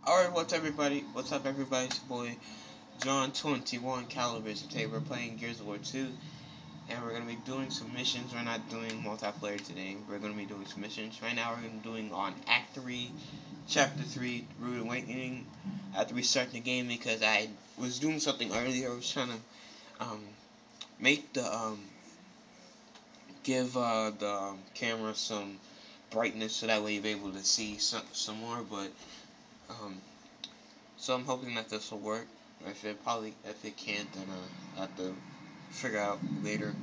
Alright, what's up everybody, it's your boy John 21 Calibers. Today we're playing Gears of War 2, and we're going to be doing some missions. We're not doing multiplayer today, we're going to be doing some missions. Right now we're going to be doing on Act 3, Chapter 3, Rude Awakening. I have to restart the game because I was doing something earlier. I was trying to make the, give the camera some brightness so that way you'll be able to see some more, but so I'm hoping that this will work. If it can't, then I have to figure out later.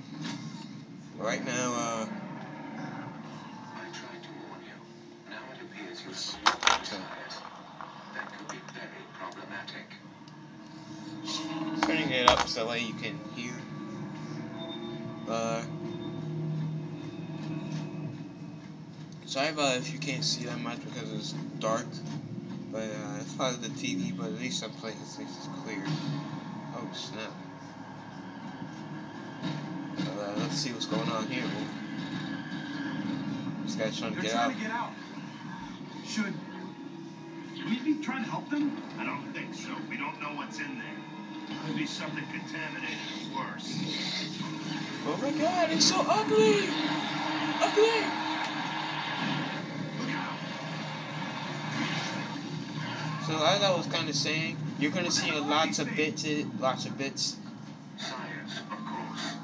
But right now, I tried to warn you. Now it appears you have a that could be very problematic. turning it up so that way you can hear. Sorry about if you can't see that much because it's dark. But it's probably the TV. But at least I'm playing. At least it's clear. Oh snap! Let's see what's going on here. This guy's trying to get out. Should we be trying to help them? I don't think so. We don't know what's in there. Could be something contaminated or worse. Oh my god, it's so ugly! Ugly! Look out! So as I was kind of saying, you're gonna see lots of bits. Science, of course.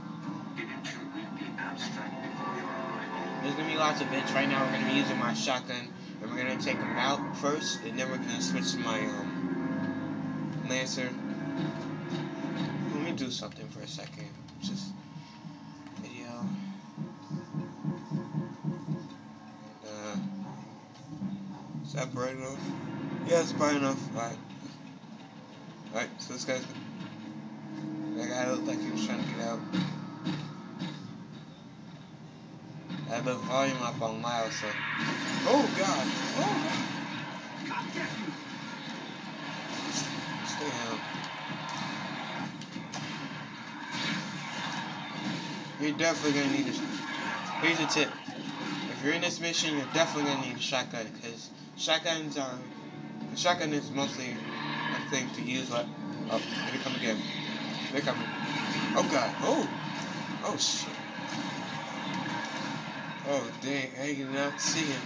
Didn't you read the abstract before your arrival? There's gonna be lots of bits. Right now we're gonna be using my shotgun, and we're gonna take them out first, and then we're gonna switch to my Lancer. Let me do something for a second. Just video. Is that bright enough? Yeah, it's bright enough. Alright, so this guy looked like he was trying to get out. I have the volume up on loud, so. Oh god! Oh god! Stay down. You're definitely gonna need a. Here's a tip. If you're in this mission, you're definitely gonna need a shotgun, because shotguns are. The shotgun is mostly a thing to use. Like, oh, here they come again. They're coming. Oh god! Oh! Oh shit! Oh dang! I did not see him.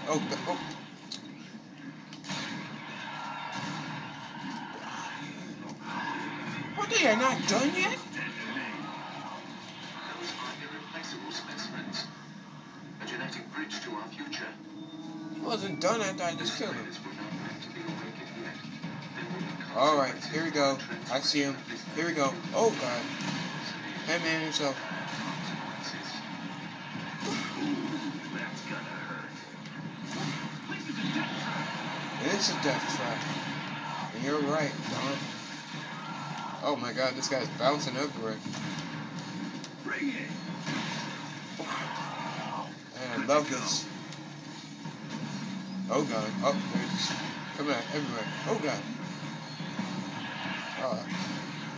Oh god! Oh! What? They are not done yet? Those are irreplaceable specimens. A genetic bridge to our future. He wasn't done after I just killed him. Spirits were not meant to be awakened yet. Alright, here we go. I see him. Here we go. Oh god. Hey man, yourself. That's gonna hurt. It is a death trap. And you're right, Don. Oh my god, this guy's bouncing everywhere. Bring it. Man, I love this. Oh god. Oh, there's coming out everywhere. Oh god.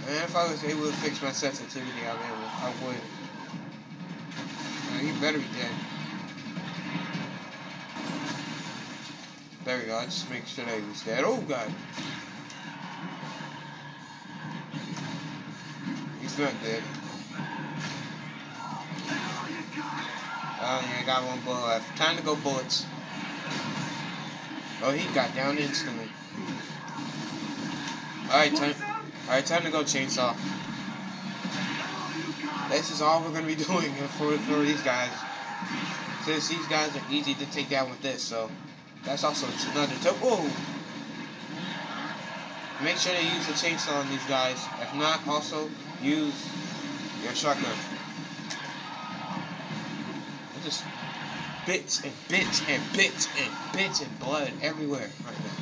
Man, if I was able to fix my sensitivity, I would. Man, he better be dead. There we go. I just make sure that he was dead. Oh god. He's not dead. Oh yeah, I got one bullet left. Time to go bullets. Oh, he got down instantly. Alright, time to go chainsaw. This is all we're gonna be doing for these guys. Since these guys are easy to take down with this, so that's also another tip. Whoa! Make sure to use the chainsaw on these guys. If not, also use your shotgun. It's just bits and bits and bits and bits and blood everywhere right now.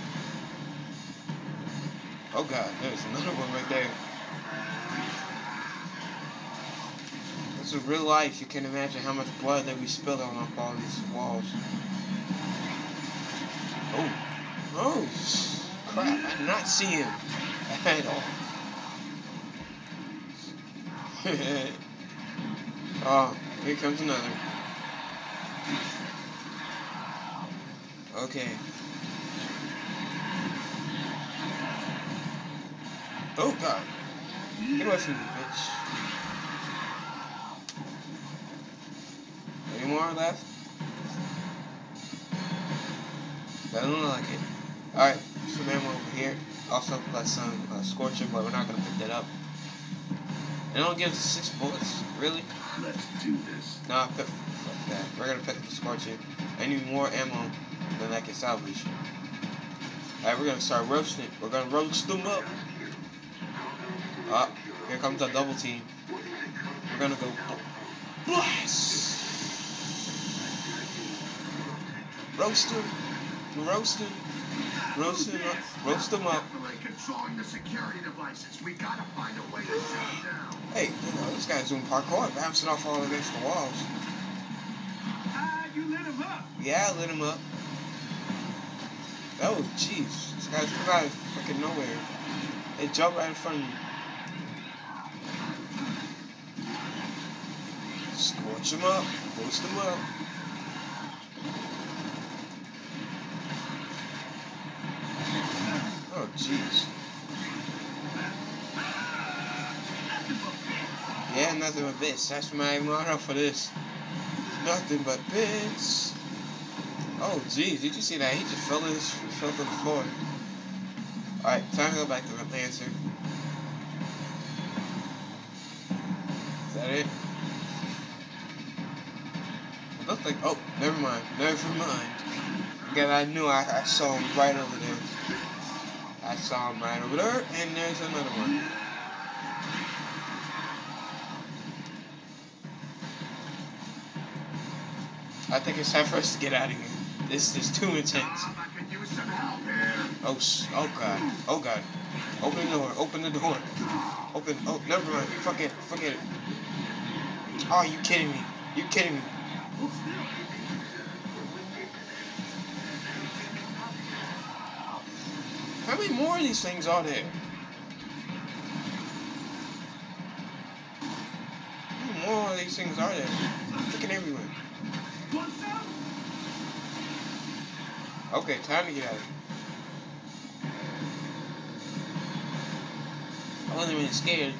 Oh god, there's another one right there. This is real life. You can imagine how much blood that we spilled on all these walls. Oh. Oh, crap. I did not see him at all. Oh, here comes another. Okay. Oh god. Get away from me, bitch. Any more left? Doesn't look like it. Alright, some ammo over here. Also plus some Scorcher, but we're not gonna pick that up. It only gives us 6 bullets. Really? Let's do this. Nah, fuck that. We're gonna pick up the Scorcher. I need more ammo than I can salvage. Alright, we're gonna start roasting it. We're gonna roast them up. Here comes a double team. We're gonna go blast. Roast them. Roast them. Roast them up. Roast them up. Controlling the security devices. We gotta find a way to shut them down. Hey, this guy's doing parkour, bouncing off all against the walls. You lit him up. Yeah, I lit him up. Oh, jeez. This guy's come out of fucking nowhere. They jumped right in front of me. Scorch him up. Boost him up. Oh, jeez. Yeah, nothing but bits. That's my motto for this. Nothing but bits. Oh, jeez. Did you see that? He just fell to the floor. Alright, time to go back to the Lancer. Is that it? It looks like... Oh, never mind. Never mind. Again, I knew I saw him right over there. I saw him right over there, and there's another one. I think it's time for us to get out of here. This is too intense. I could use some help here. Oh god. Oh god. Open the door. Open the door. Open. Oh, never mind. Forget it. Oh, you kidding me? You kidding me? How many more of these things are there? How many more of these things are there? Freaking everywhere. Okay, time to get out of here. I wasn't really scared.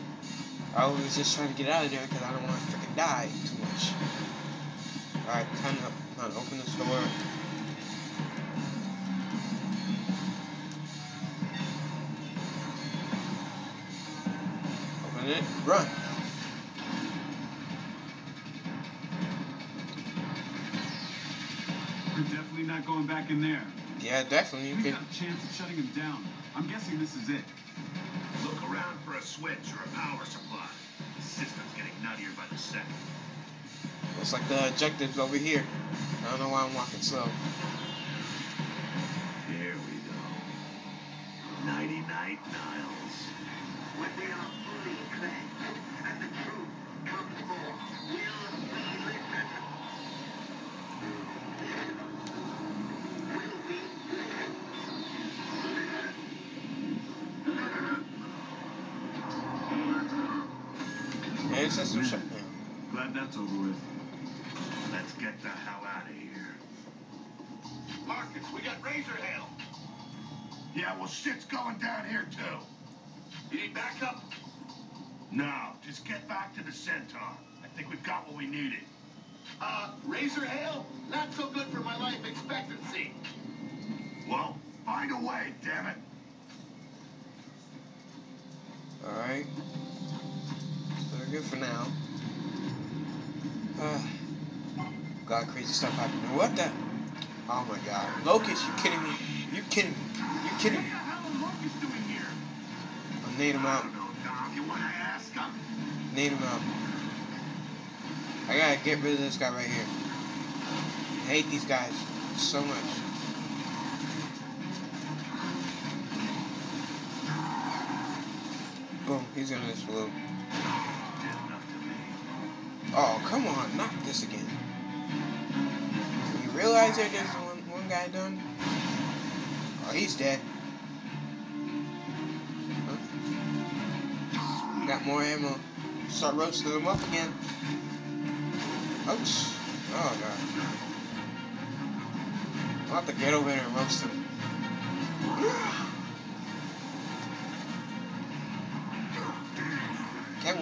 I was just trying to get out of there because I don't want to freaking die too much. Alright, time to open this door. Open it. Run. We're definitely not going back in there. Yeah, definitely. We got a chance of shutting him down. I'm guessing this is it. Look around for a switch or a power supply. The system's getting nuttier by the second. Looks like the objective's over here. I don't know why I'm walking slow. Here we go. Nighty-night, Niles. When we are fully cleansed and the truth comes forth, will we listen? Will we listen? Yeah, it says some shut down. Glad that's over with. Let's get the hell out of here. Marcus, we got Razorhail. Yeah, well, shit's going down here, too. You need backup? No, just get back to the Centaur. I think we've got what we needed. Razorhail? Not so good for my life expectancy. Well, find a way, damn it. Alright. So we're good for now. God, crazy stuff happening. What the? Oh my god. Locust, you kidding me? You kidding me? You kidding me? What the hell is Locust doing here? I'll nade him I out. don't know, Dom. You want to ask him? Nade him out. I gotta get rid of this guy right here. I hate these guys so much. Boom, he's gonna explode. Did enough to me. Oh, come on, not this again. You realize that there's one guy done? Oh, he's dead. Huh? Got more ammo. Start roasting them up again. Ouch. Oh, God. I'll have to get over there and roast him.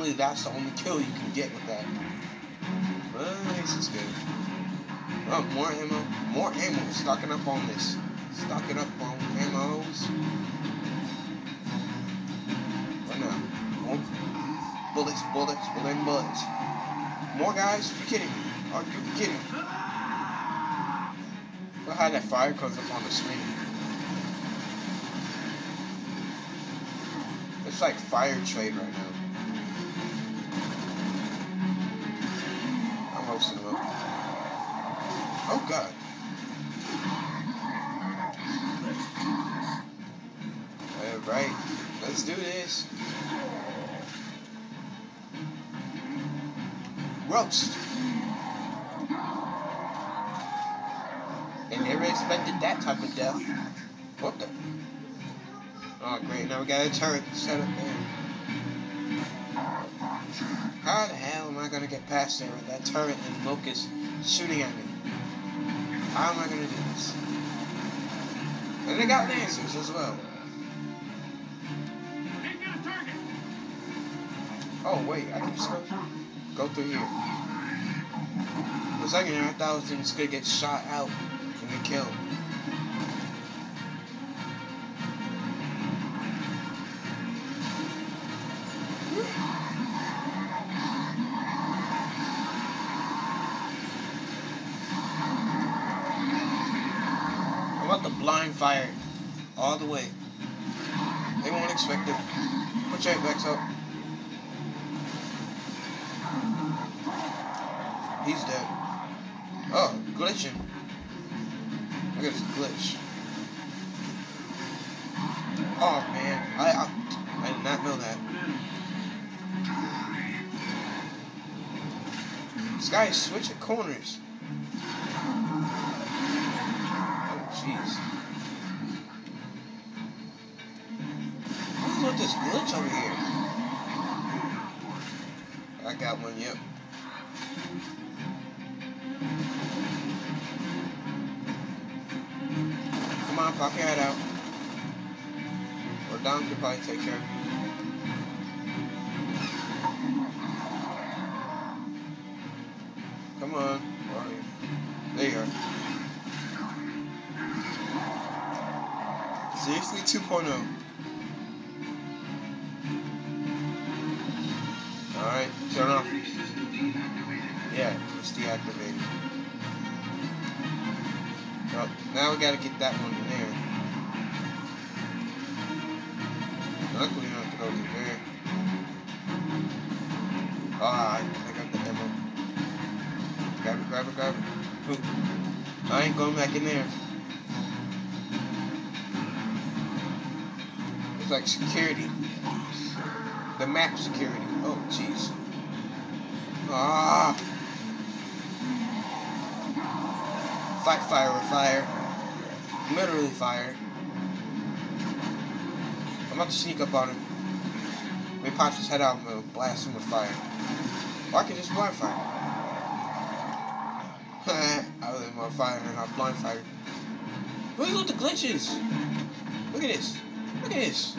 Unfortunately, that's the only kill you can get with that. But this is good. Oh, more ammo. More ammo. Stocking up on this. Stocking up on ammos. What now? More bullets, bullets, bullets. More guys? You kidding me? Are you kidding me? Look how that fire comes up on the screen. It's like fire trade right now. I'm roasting them up. Oh god. Alright, let's do this. Roast. And never expected that type of death. What the? Oh great, now we got a turret set up there. How the hell am I gonna get past there with that turret and Locust shooting at me? How am I gonna do this? And they got lasers as well. Oh wait, I can just go through here. For a second there, I thought I was just gonna get shot out and get killed. I'm about to blind fire all the way. They won't expect it. Put your backs up. He's dead. Oh, glitching. Look at this glitch. Oh man, I did not know that. This guy is switching corners. Oh jeez. What's with this glitch over here? I got one, yep. Come on, pop your head out. Or Dom could probably take care of you. Come on. Where are you? There you are. Seriously, 2.0. Alright, turn off. Yeah, it's deactivated. Well, now we gotta get that one in there. Luckily, we don't have to go through there. Ah, I got the demo. Grab it, grab it, grab it. Ooh. I ain't going back in there. It's like security. The map security. Oh, jeez. Ah! Fight fire with fire. Literally fire. I'm about to sneak up on him. Let me pop his head out and we'll blast him with fire. Or I can just blind fire. I was in my fire and I blind fired. Look at the glitches! Look at this. Look at this.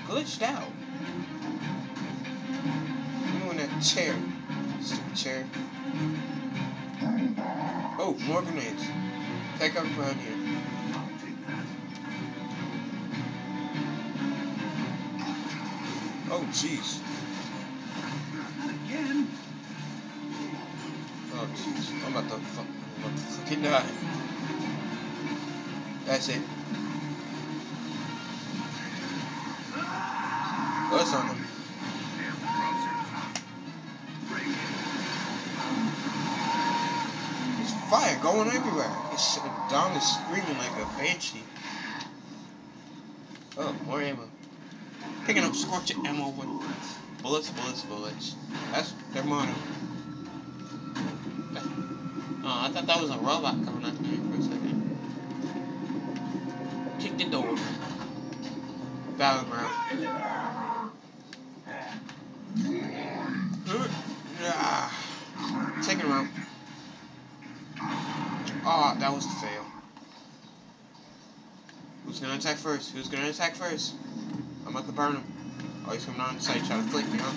Glitched out. I'm in that chair. Stupid chair. Oh, more grenades. Take up around here. Oh, jeez. Again? Oh, jeez. I'm about to fucking die. That's it. What's on him? There's fire going everywhere. Dom is screaming like a banshee. Oh, more ammo. Picking up scorching ammo with bullets, bullets, bullets. That's their motto. Oh, I thought that was a robot coming at me for a second. Kick the door. Battleground. Take him out. Oh, that was a fail. Who's gonna attack first? Who's gonna attack first? I'm about to burn him. Oh, he's coming on the side trying to flick me, huh?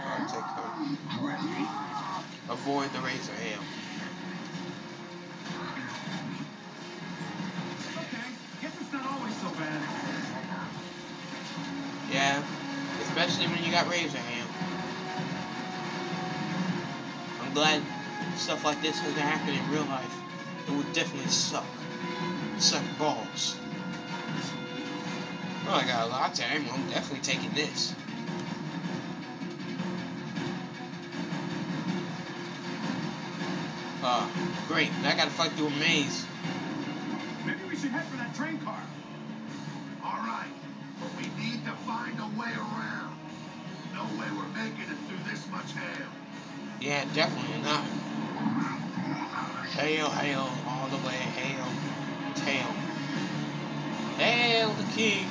I'll take him. Avoid the Razorhail. Okay, guess it's not always so bad. Yeah, especially when you got Razorhail. I'm glad stuff like this doesn't happen in real life. It would definitely suck. Suck balls. Oh, I got a lot of ammo. I'm definitely taking this. Great. I gotta fight through a maze. Maybe we should head for that train car. All right, but we need to find a way around. No way we're making it through this much hail. Yeah, definitely not. Hail, hail, all the way, hail. It's hail. Hail the king.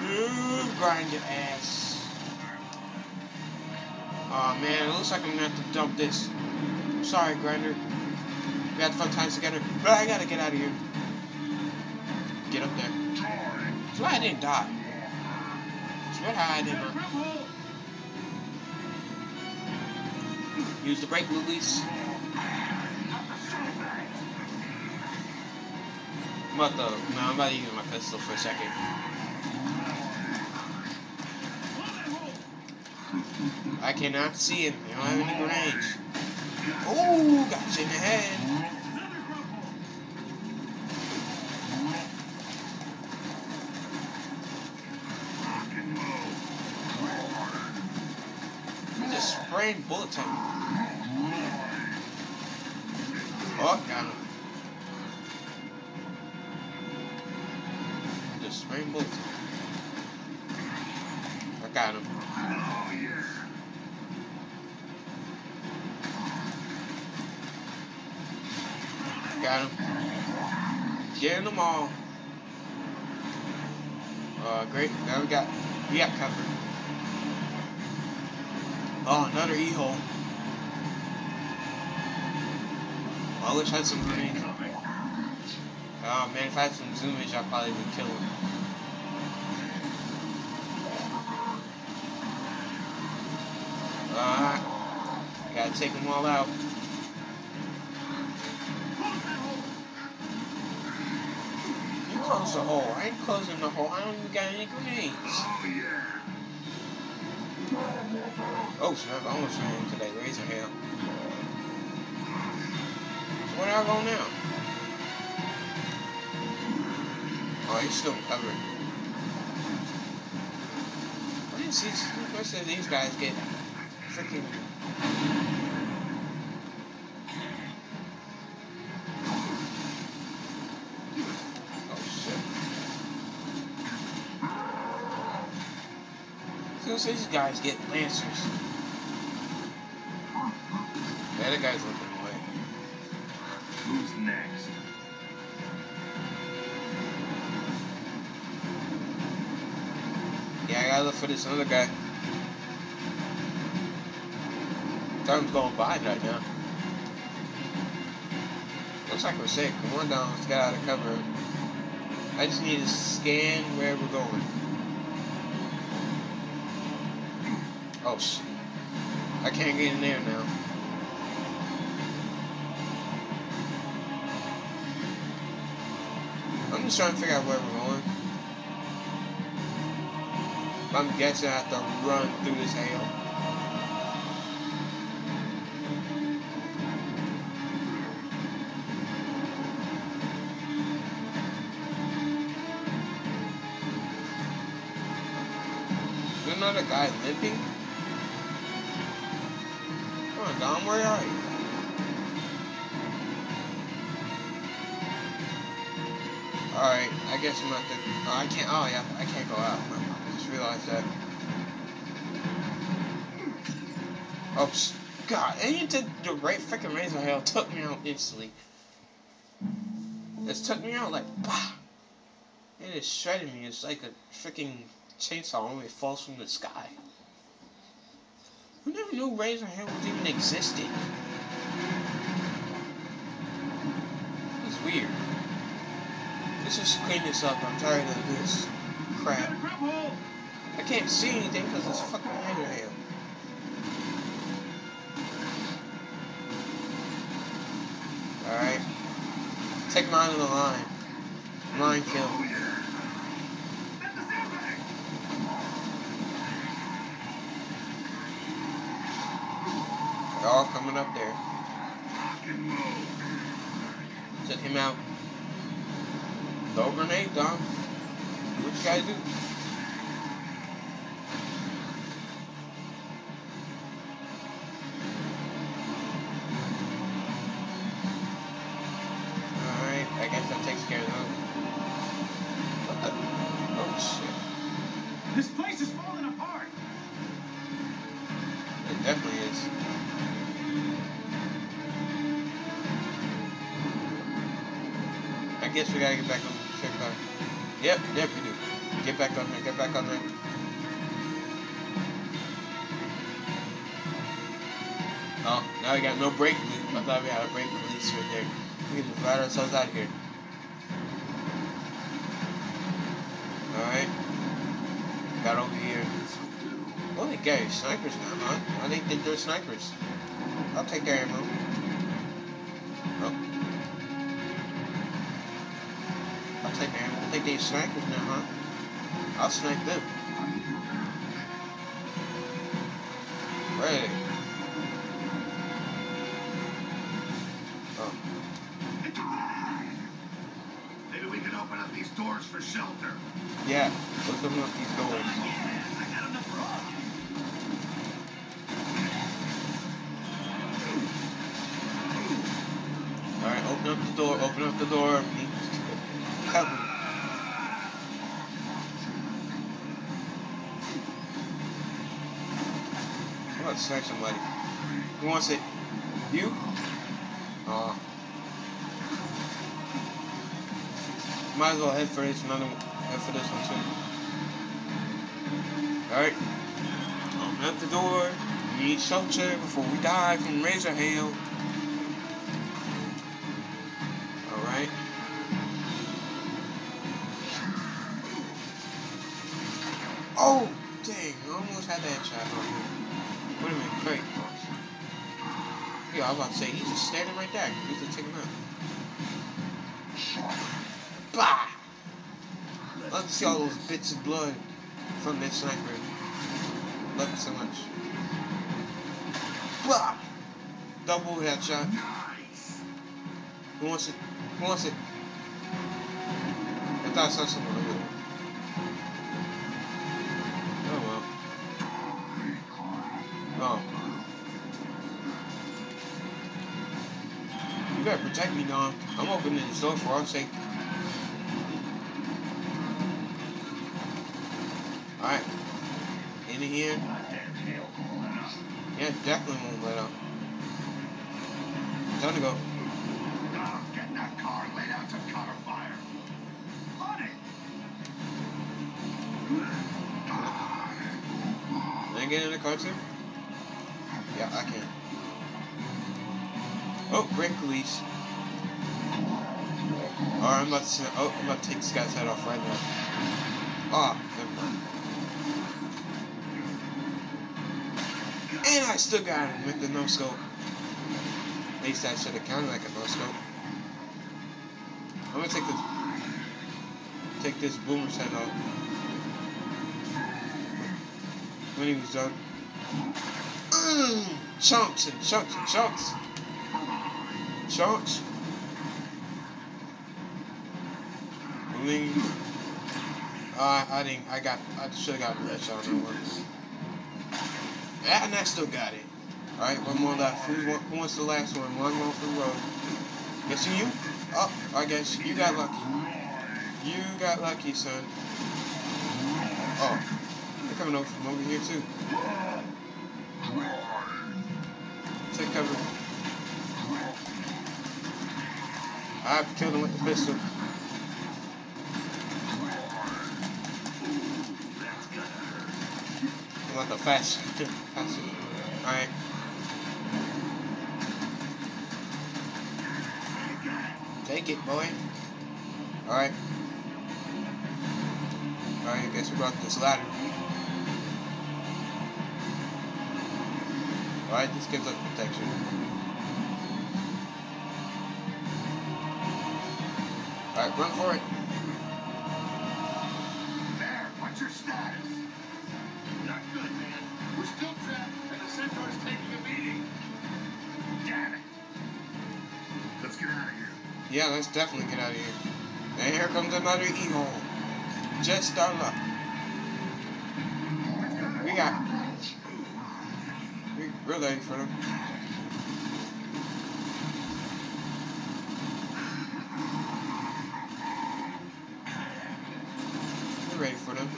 You grind your ass. Oh man, it looks like I'm gonna have to dump this. Sorry, Grinder. We had fun times together, but I gotta get out of here. Get up there. That's why I didn't die. That's why I did not. Use the brake, Luis. What the? No, I'm about to use my pistol for a second. I cannot see him. You don't have any range. Oh, got you in the head. You just spraying bullets at me. Oh, got him. Just spraying bullets. I got him. Got him. Getting them all. Great. Now we got covered. Oh, another E-hole. I wish I had some grenades. Oh man, if I had some zoomage, I probably would kill him. I gotta take them all out. You close the hole. I ain't closing the hole. I don't even got any grenades. Oh snap, I almost ran into that Razorhail. So where do I go now? Oh, he's still covered. I didn't see most of these guys get freaking. Oh shit. Most of these guys get lancers. The other guy's looking away. Who's next? Yeah, I gotta look for this other guy. Time's going by right now. Looks like we're safe. Come on down, let's get out of cover. I just need to scan where we're going. Oh shit. I can't get in there now. I'm just trying to figure out where we're going. I'm guessing I have to run through this hail. Is another guy limping? Come on, Dom, where are you? Alright, I guess I'm at the. Oh, I can't. Oh, yeah, I can't go out. I just realized that. Oh, God. And the right freaking Razorhail took me out instantly. It took me out like, bah! It just shredded me. It's like a freaking chainsaw when it falls from the sky. Who never knew Razorhail even existed? It's weird. Let's just clean this up. I'm tired of this crap. I can't see anything because it's fucking Razorhail. Alright. Take him out of the line. Line kill. They're all coming up there. Took him out. Throw a grenade, Dom. Do what you gotta do. Alright, I guess that takes care of them. What the? Oh shit. This place is falling apart. It definitely is. I guess we gotta get back on the ship car. Yep, we do. Get back on there, get back on there. Oh, now we got no brake release. I thought we had a brake release right there. We can just ride ourselves out of here. Alright. Got over here. Oh, they carry snipers now, huh? I think they're snipers. I'll take their ammo. Oh. I'll take their ammo. I think they're snipers now, huh? I'll snipe them. Where are they? Oh. Maybe we can open up these doors for shelter. Yeah, let's open up these doors. I got enough for all of you. Alright, open up the door, open up the door. Cover. I'm about to snipe somebody. Who wants it? You? Aw. Might as well head for this another one. Head for this one too. Alright. Open up the door. We need shelter before we die from Razorhail. Alright. Oh! Dang, I almost had that shot on him. Wait a minute, Craig. Yeah, I was about to say, he's just standing right there. He's just take him out. Bah! Love to see all those bits of blood from that sniper. Love it so much. Bah! Double headshot. Who wants it? Who wants it? I thought I saw someone over there. Oh well. Oh. You better protect me, Dom. I'm opening this door for our sake. Alright. In here. Yeah, definitely won't let up. Time to go. Get in that car and lay down some cover fire. On it. Can I get in the car too? Yeah, I can. Oh, brake release. Alright, I'm about to take this guy's head off right now. Ah, never mind. And I still got him with the no scope. At least that should have counted like a no scope. I'm gonna take this boomer's head off. When he was done. Chunks and chunks and chunks. Chunks. Believe. I should have gotten that shot on that one. And I still got it. Alright, one more left. Who wants the last one? One more for the road. Guessing you? Oh, I guess you got lucky. You got lucky, son. Oh, they're coming over from over here too. Take cover. I've killed him with the pistol. I'm like a fast. Alright. Take it, boy. Alright. Alright, I guess we brought this ladder. Alright, this gives us protection. Alright, run for it. There, what's your status? Not good, man. We're still trapped, and the Centaur's taking a beating. Damn it. Let's get out of here. Yeah, let's definitely get out of here. And here comes another E-hole. Just our luck. We're ready for them. We're ready for them.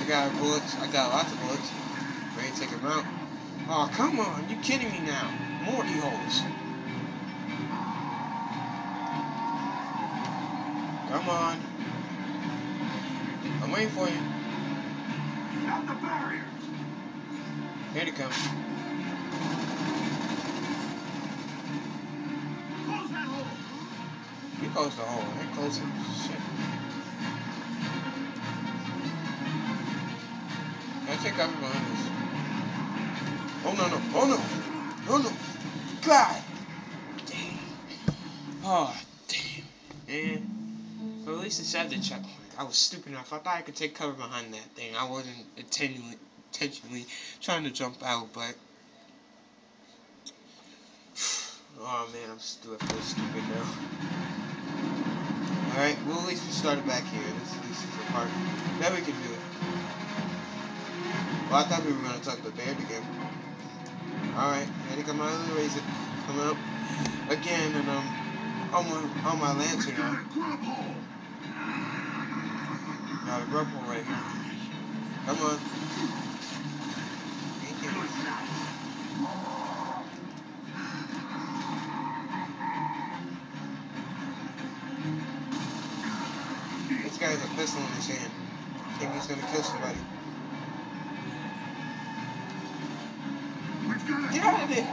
I got bullets. I got lots of bullets. Ready to take them out. Oh, come on. You kidding me now? More E-holes. Come on. I'm waiting for you. Not the barriers. Here they come. Close that hole. You closed the hole. They're closing. Shit. I think I'm behind this. Oh no. Oh no. God. Damn. Oh, damn. Man. Well, at least it's at the checkpoint. I was stupid enough. I thought I could take cover behind that thing. I wasn't intentionally trying to jump out, but... Oh man, I'm still feel stupid now. Alright, well at least we started back here. This at least is a part that we can do it. Well, I thought we were going to talk to the bear again. Alright, ready to come out of the razor. Come out again, and on my lantern now. Got a grub hole right here. Come on. This guy has a pistol in his hand. I think he's gonna kill somebody. Get out of there!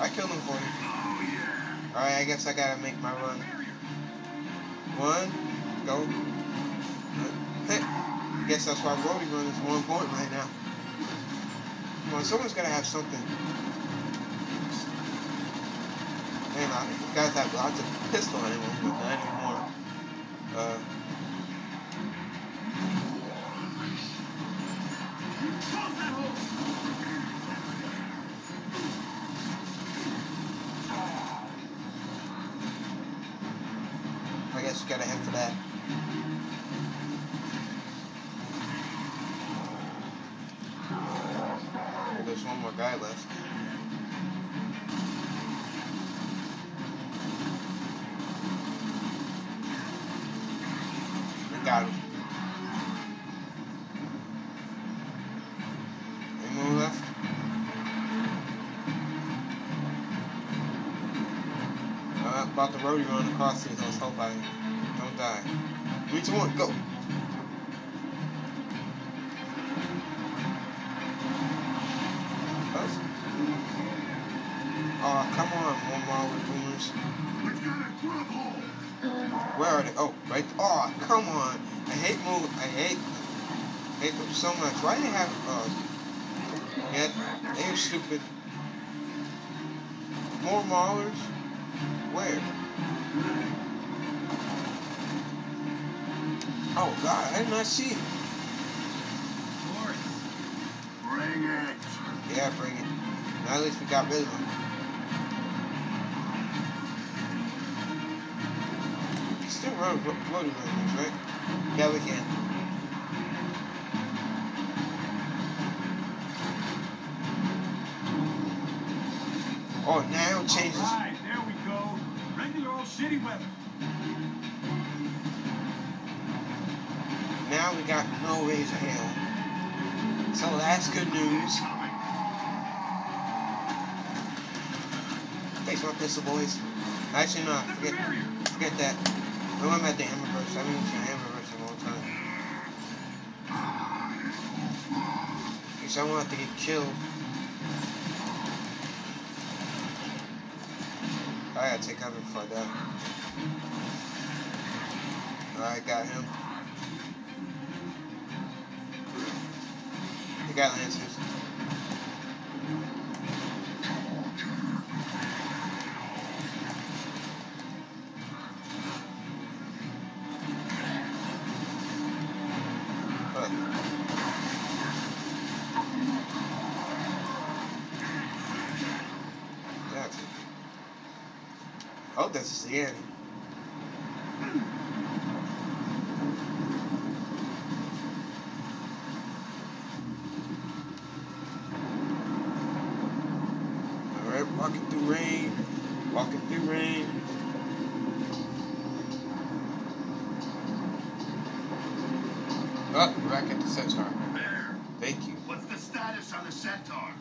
I killed him for you. Alright, I guess I gotta make my run. One, go. Hey. I guess that's why Brody run is more important right now. Come on, someone's gotta have something. Man, these guys have lots of pistol ammo, but not anymore. I guess you gotta head for that. There's one more guy left. We got him. Any more left? I'm about to roadie run across these. Let's hope I don't die. 3, 2, 1, go! Oh, come on, more with boomers. Where are they? Oh, right. Oh, come on. I hate them so much. Why do they have, yeah, they are stupid. More maulers? Where? Oh, God, I did not see it. Bring it. Yeah, bring it. Now at least we got rid of them. We still run floating runners, right? Yeah, we can. Oh, now it changes. Alright, there we go. Regular old shitty weather. Now we got no Razorhail. So that's good news. Take my pistol, boys. Actually, no, forget that. No, I'm at the Hammerverse. I've been using Hammerverse a long time. Because I don't want to get killed. I gotta take cover before I die. Alright, got him. He got Lancers. Oh, this is the end. Alright, walking through rain. Walking through rain. Oh, we're back at the centaur. There. Thank you. What's the status on the centaur?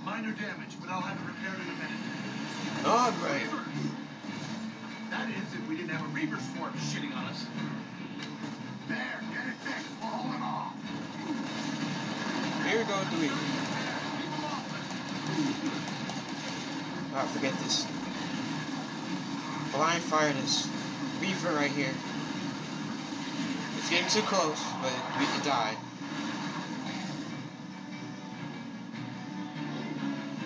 Minor damage, but I'll have it repaired in a minute. Alright. That is, if we didn't have a reaver swarm shitting on us. There, get it fixed. We're holding off. Here we go, Dewey. Keep them off. Ah, forget this. Blind fire this reaver right here. It's getting too close, but we could die.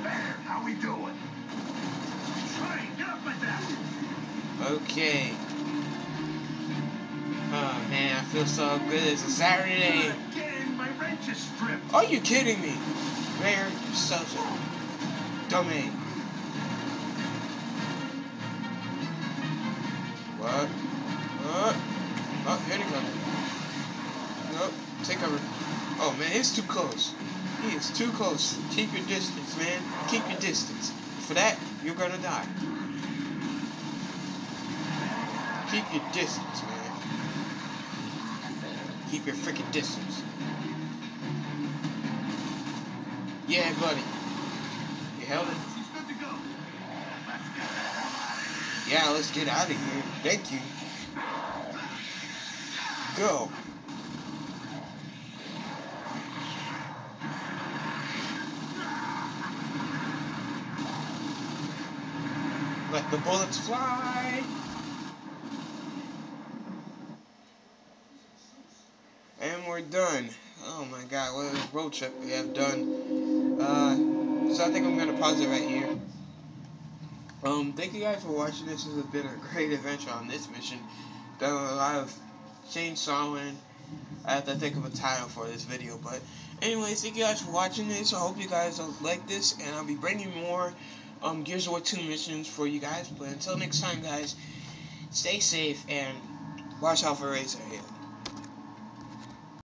There, how we doing? Train, get up like that. Okay. Oh man, I feel so good. It's a Saturday. Again, my wrench is stripped. Are you kidding me? Rare, such a domain. What? Oh, here they come. Nope, take cover. Oh man, it's too close. He is too close. Keep your distance, man. Keep your distance. For that, you're gonna die. Keep your distance, man. Keep your freaking distance. Yeah, buddy. You held it? She's good to go. Yeah, let's get out of here. Thank you. Go. Let the bullets fly. And we're done. Oh my god, what a road trip we have done. So I think I'm gonna pause it right here. Thank you guys for watching. This has been a great adventure on this mission. Done a lot of chainsawing. I have to think of a title for this video, but anyways, thank you guys for watching this. I hope you guys like this, and I'll be bringing more Gears of War 2 missions for you guys. But until next time, guys, stay safe and watch out for Razorhail.